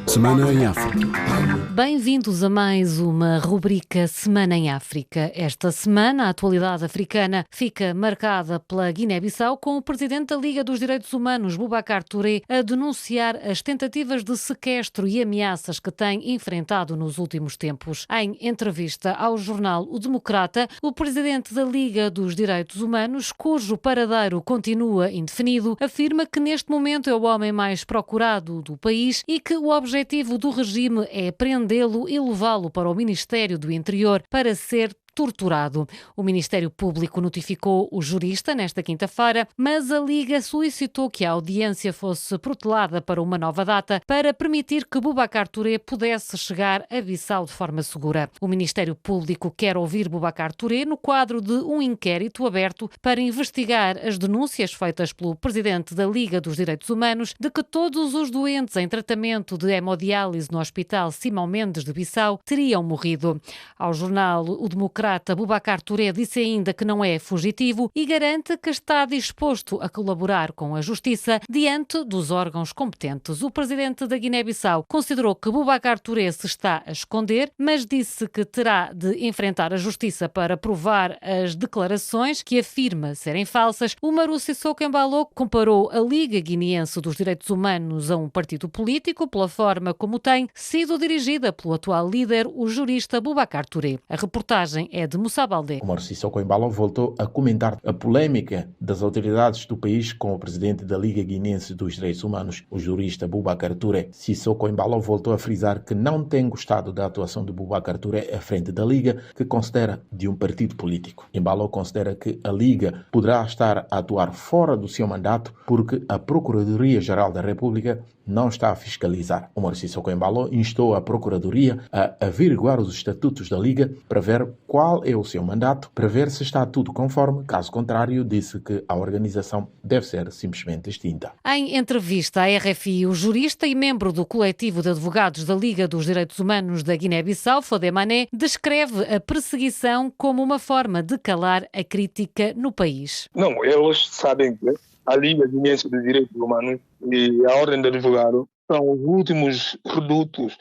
Semana em África. Bem-vindos a mais uma rubrica Semana em África. Esta semana, a atualidade africana fica marcada pela Guiné-Bissau, com o presidente da Liga dos Direitos Humanos, Boubacar Touré, a denunciar as tentativas de sequestro e ameaças que tem enfrentado nos últimos tempos. Em entrevista ao jornal O Democrata, o presidente da Liga dos Direitos Humanos, cujo paradeiro continua indefinido, afirma que neste momento é o homem mais procurado do país e que o objetivo do regime é prendê-lo e levá-lo para o Ministério do Interior para ser torturado. O Ministério Público notificou o jurista nesta quinta-feira, mas a Liga solicitou que a audiência fosse protelada para uma nova data para permitir que Boubacar Touré pudesse chegar a Bissau de forma segura. O Ministério Público quer ouvir Boubacar Touré no quadro de um inquérito aberto para investigar as denúncias feitas pelo presidente da Liga dos Direitos Humanos de que todos os doentes em tratamento de hemodiálise no Hospital Simão Mendes de Bissau teriam morrido. Ao jornal O Democrata, Boubacar Touré disse ainda que não é fugitivo e garante que está disposto a colaborar com a Justiça diante dos órgãos competentes. O presidente da Guiné-Bissau considerou que Boubacar Touré se está a esconder, mas disse que terá de enfrentar a Justiça para provar as declarações que afirma serem falsas. O Maru Sissoko Embalo comparou a Liga Guineense dos Direitos Humanos a um partido político pela forma como tem sido dirigida pelo atual líder, o jurista Boubacar Touré. A reportagem é de Moussa Baldé. O Maru Sissoko Embalo voltou a comentar a polêmica das autoridades do país com o presidente da Liga Guineense dos Direitos Humanos, o jurista Boubacar Touré. Sissoko Embalo voltou a frisar que não tem gostado da atuação de Boubacar Touré à frente da Liga, que considera de um partido político. Embalo considera que a Liga poderá estar a atuar fora do seu mandato porque a Procuradoria-Geral da República não está a fiscalizar. O Maru Sissoko Embalo instou a Procuradoria a averiguar os estatutos da Liga para ver qual é o seu mandato, para ver se está tudo conforme. Caso contrário, disse que a organização deve ser simplesmente extinta. Em entrevista à RFI, o jurista e membro do coletivo de advogados da Liga dos Direitos Humanos da Guiné-Bissau, Fodé Mané, descreve a perseguição como uma forma de calar a crítica no país. Não, eles sabem que a Liga Guineense dos Direitos Humanos e a Ordem de Advogados são os últimos redutos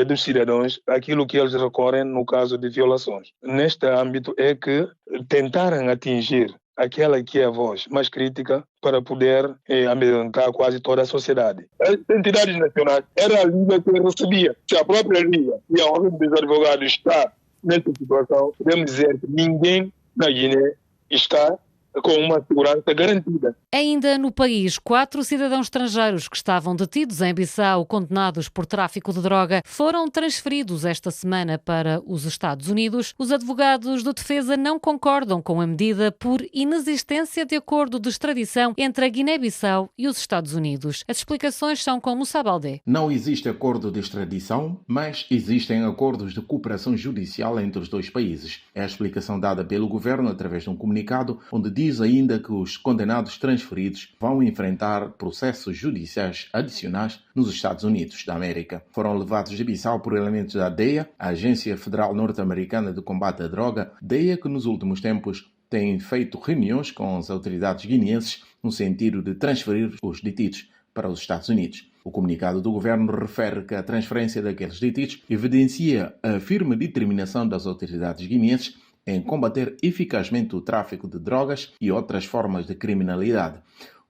dos cidadãos, aquilo que eles recorrem no caso de violações. Neste âmbito é que tentaram atingir aquela que é a voz mais crítica para poder amedrontar quase toda a sociedade. As entidades nacionais era a Liga que recebia. Se a própria Liga e a Ordem dos Advogados está nessa situação, podemos dizer que ninguém na Guiné está com uma segurança garantida. Ainda no país, 4 cidadãos estrangeiros que estavam detidos em Bissau, condenados por tráfico de droga, foram transferidos esta semana para os Estados Unidos. Os advogados de defesa não concordam com a medida por inexistência de acordo de extradição entre a Guiné-Bissau e os Estados Unidos. As explicações são com Moussa Baldé. Não existe acordo de extradição, mas existem acordos de cooperação judicial entre os dois países. É a explicação dada pelo governo através de um comunicado onde diz ainda que os condenados transferidos vão enfrentar processos judiciais adicionais nos Estados Unidos da América. Foram levados de Bissau por elementos da DEA, a Agência Federal Norte-Americana de Combate à Droga, DEA que nos últimos tempos tem feito reuniões com as autoridades guineenses no sentido de transferir os detidos para os Estados Unidos. O comunicado do governo refere que a transferência daqueles detidos evidencia a firme determinação das autoridades guineenses em combater eficazmente o tráfico de drogas e outras formas de criminalidade.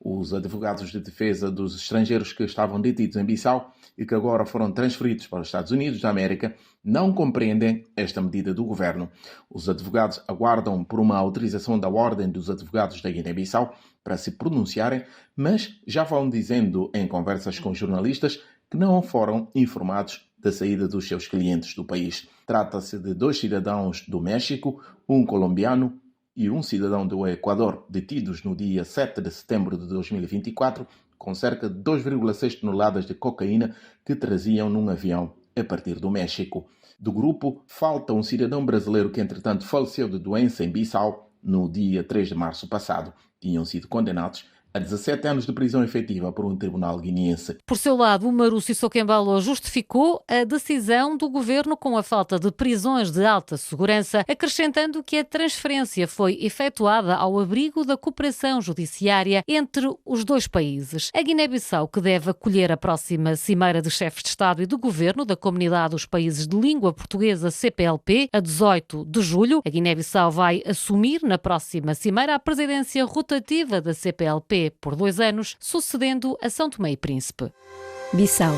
Os advogados de defesa dos estrangeiros que estavam detidos em Bissau e que agora foram transferidos para os Estados Unidos da América não compreendem esta medida do governo. Os advogados aguardam por uma autorização da Ordem dos Advogados da Guiné-Bissau para se pronunciarem, mas já vão dizendo em conversas com jornalistas que não foram informados da saída dos seus clientes do país. Trata-se de 2 cidadãos do México, um colombiano e um cidadão do Equador, detidos no dia 7 de setembro de 2024, com cerca de 2,6 toneladas de cocaína que traziam num avião a partir do México. Do grupo, falta um cidadão brasileiro que, entretanto, faleceu de doença em Bissau no dia 3 de março passado. Tinham sido condenados a 17 anos de prisão efetiva por um tribunal guineense. Por seu lado, o Umaru Sissoko Embalo justificou a decisão do governo com a falta de prisões de alta segurança, acrescentando que a transferência foi efetuada ao abrigo da cooperação judiciária entre os dois países. A Guiné-Bissau, que deve acolher a próxima Cimeira de Chefes de Estado e de Governo da Comunidade dos Países de Língua Portuguesa CPLP, a 18 de julho, a Guiné-Bissau vai assumir na próxima Cimeira a presidência rotativa da CPLP por 2 anos, sucedendo a São Tomé e Príncipe. Bissau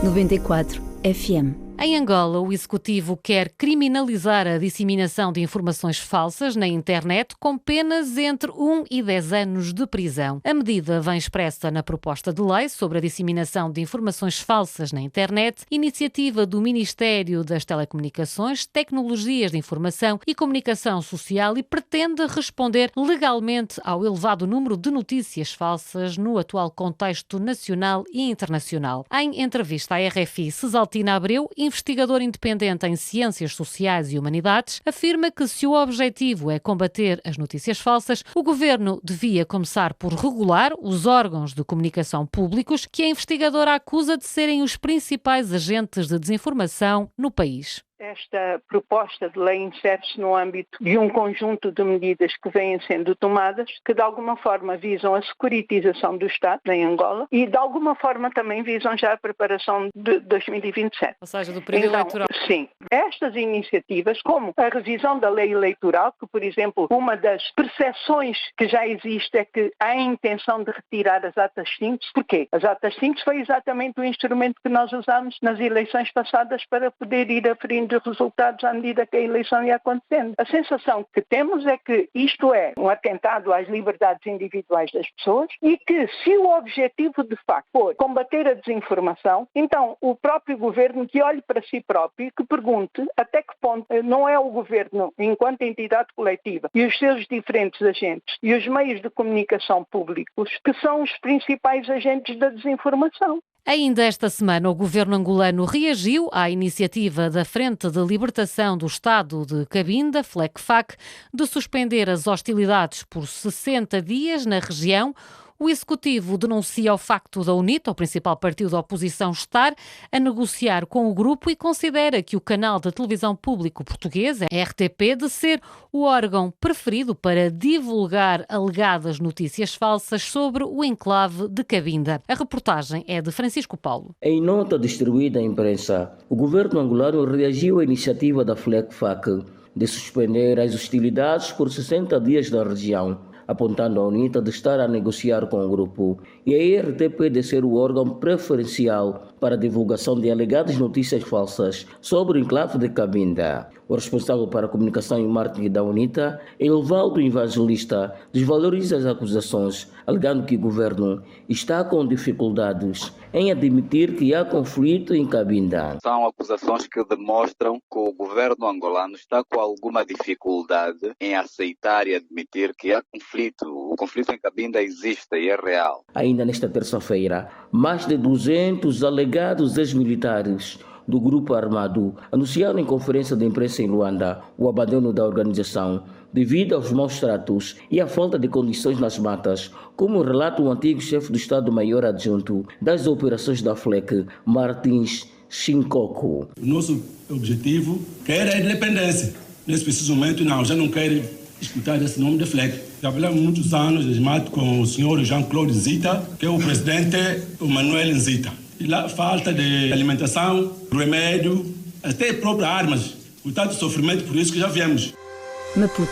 94 FM. Em Angola, o Executivo quer criminalizar a disseminação de informações falsas na internet com penas entre 1 e 10 anos de prisão. A medida vem expressa na proposta de lei sobre a disseminação de informações falsas na internet, iniciativa do Ministério das Telecomunicações, Tecnologias de Informação e Comunicação Social, e pretende responder legalmente ao elevado número de notícias falsas no atual contexto nacional e internacional. Em entrevista à RFI, Cesaltina Abreu, investigador independente em Ciências Sociais e Humanidades, afirma que se o objetivo é combater as notícias falsas, o governo devia começar por regular os órgãos de comunicação públicos que a investigadora acusa de serem os principais agentes de desinformação no país. Esta proposta de lei insere-se no âmbito de um conjunto de medidas que vêm sendo tomadas, que de alguma forma visam a securitização do Estado em Angola e de alguma forma também visam já a preparação de 2027. Ou seja, do período eleitoral. Sim. Estas iniciativas, como a revisão da lei eleitoral, que, por exemplo, uma das percepções que já existe é que há a intenção de retirar as atas simples. Porquê? As atas simples foi exatamente o instrumento que nós usámos nas eleições passadas para poder ir aferindo resultados à medida que a eleição ia acontecendo. A sensação que temos é que isto é um atentado às liberdades individuais das pessoas e que, se o objetivo de facto for combater a desinformação, então o próprio governo que olhe para si próprio e que pergunte até que ponto não é o governo, enquanto entidade coletiva, e os seus diferentes agentes e os meios de comunicação públicos que são os principais agentes da desinformação. Ainda esta semana, o governo angolano reagiu à iniciativa da Frente de Libertação do Estado de Cabinda, FLECFAC, de suspender as hostilidades por 60 dias na região. O Executivo denuncia o facto da UNITA, o principal partido da oposição, estar a negociar com o grupo e considera que o canal de televisão público português, a RTP, de ser o órgão preferido para divulgar alegadas notícias falsas sobre o enclave de Cabinda. A reportagem é de Francisco Paulo. Em nota distribuída à imprensa, o governo angolano reagiu à iniciativa da FLECFAC de suspender as hostilidades por 60 dias na região, apontando a UNITA de estar a negociar com o grupo e a RTP de ser o órgão preferencial para a divulgação de alegadas notícias falsas sobre o enclave de Cabinda. O responsável para a comunicação e marketing da UNITA, Evaldo Evangelista, desvaloriza as acusações, alegando que o governo está com dificuldades em admitir que há conflito em Cabinda. São acusações que demonstram que o governo angolano está com alguma dificuldade em aceitar e admitir que há conflito. O conflito em Cabinda existe e é real. Ainda nesta terça-feira, mais de 200 alegados ex-militares do grupo armado anunciaram em conferência de imprensa em Luanda o abandono da organização devido aos maus tratos e à falta de condições nas matas, como relata o antigo chefe do Estado-Maior adjunto das operações da FLEC, Martins Chinkoko. O nosso objetivo quer a independência. Nesse preciso momento, não, já não quero escutar esse nome de FLEC. Trabalhamos muitos anos de mato com o senhor Jean-Claude Nzita, que é o presidente Manuel Nzita. E lá falta de alimentação, remédio, até próprias armas. Portanto, sofrimento, por isso que já viemos. Maputo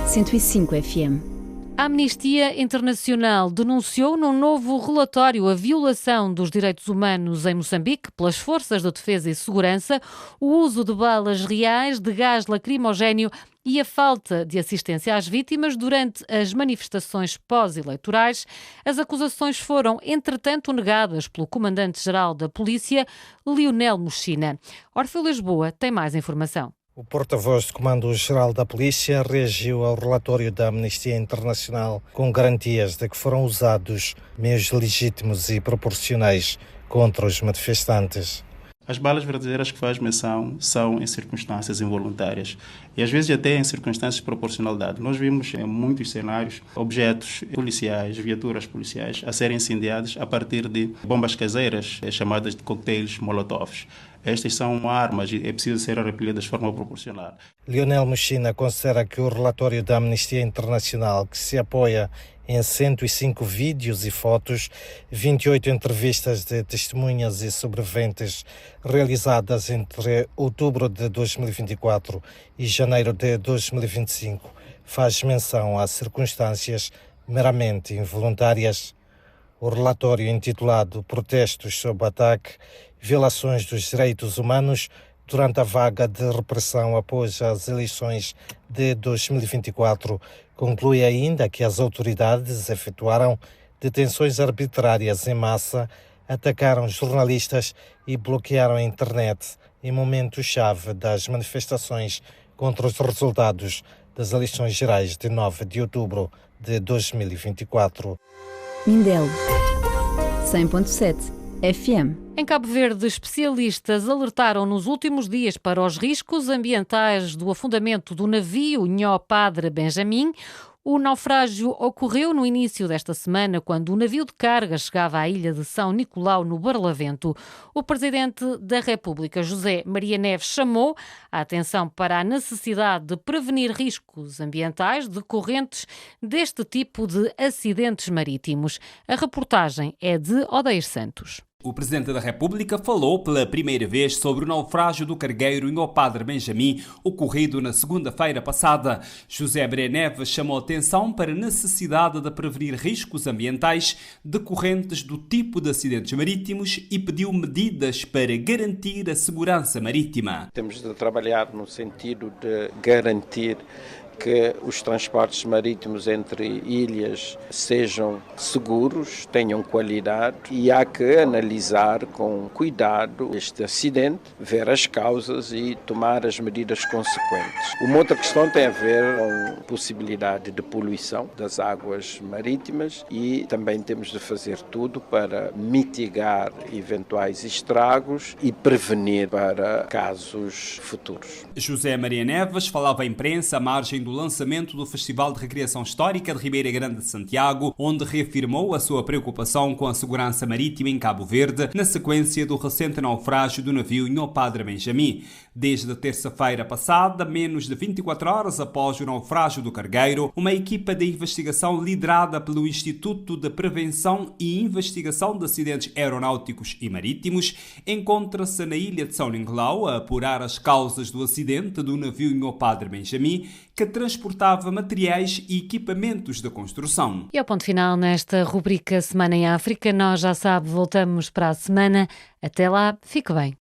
105 FM. A Amnistia Internacional denunciou num novo relatório a violação dos direitos humanos em Moçambique pelas forças de defesa e segurança, o uso de balas reais, de gás lacrimogéneo e a falta de assistência às vítimas durante as manifestações pós-eleitorais. As acusações foram, entretanto, negadas pelo comandante-geral da Polícia, Lionel Mochina. Orfeu Lisboa tem mais informação. O porta-voz do Comando-Geral da Polícia reagiu ao relatório da Amnistia Internacional com garantias de que foram usados meios legítimos e proporcionais contra os manifestantes. As balas verdadeiras que faz menção são em circunstâncias involuntárias e às vezes até em circunstâncias de proporcionalidade. Nós vimos em muitos cenários objetos policiais, viaturas policiais a serem incendiadas a partir de bombas caseiras chamadas de coquetéis molotovs. Estas são armas e é preciso ser repelidas de forma proporcional. Lionel Muxina considera que o relatório da Amnistia Internacional, que se apoia em 105 vídeos e fotos, 28 entrevistas de testemunhas e sobreviventes realizadas entre outubro de 2024 e janeiro de 2025, faz menção a circunstâncias meramente involuntárias. O relatório intitulado Protestos sob ataque, violações dos direitos humanos durante a vaga de repressão após as eleições de 2024, conclui ainda que as autoridades efetuaram detenções arbitrárias em massa, atacaram jornalistas e bloquearam a internet em momentos-chave das manifestações contra os resultados das eleições gerais de 9 de outubro de 2024. Mindelo 100.7 FM. Em Cabo Verde, especialistas alertaram nos últimos dias para os riscos ambientais do afundamento do navio Nhó Padre Benjamim. O naufrágio ocorreu no início desta semana, quando o navio de carga chegava à ilha de São Nicolau, no Barlavento. O Presidente da República, José Maria Neves, chamou a atenção para a necessidade de prevenir riscos ambientais decorrentes deste tipo de acidentes marítimos. A reportagem é de Odeir Santos. O Presidente da República falou pela primeira vez sobre o naufrágio do cargueiro Nhó Padre Benjamim, ocorrido na segunda-feira passada. José Maria Neves chamou atenção para a necessidade de prevenir riscos ambientais decorrentes do tipo de acidentes marítimos e pediu medidas para garantir a segurança marítima. Temos de trabalhar no sentido de garantir que os transportes marítimos entre ilhas sejam seguros, tenham qualidade e há que analisar com cuidado este acidente, ver as causas e tomar as medidas consequentes. Uma outra questão tem a ver com a possibilidade de poluição das águas marítimas e também temos de fazer tudo para mitigar eventuais estragos e prevenir para casos futuros. José Maria Neves falava à imprensa à margem do lançamento do Festival de Recreação Histórica de Ribeira Grande de Santiago, onde reafirmou a sua preocupação com a segurança marítima em Cabo Verde, na sequência do recente naufrágio do navio Nhó Padre Benjamim. Desde terça-feira passada, menos de 24 horas após o naufrágio do cargueiro, uma equipa de investigação liderada pelo Instituto de Prevenção e Investigação de Acidentes Aeronáuticos e Marítimos encontra-se na ilha de São Nicolau a apurar as causas do acidente do navio Nhó Padre Benjamim, que transportava materiais e equipamentos de construção. E ao ponto final nesta rubrica Semana em África, nós já sabe, voltamos para a semana. Até lá, fique bem.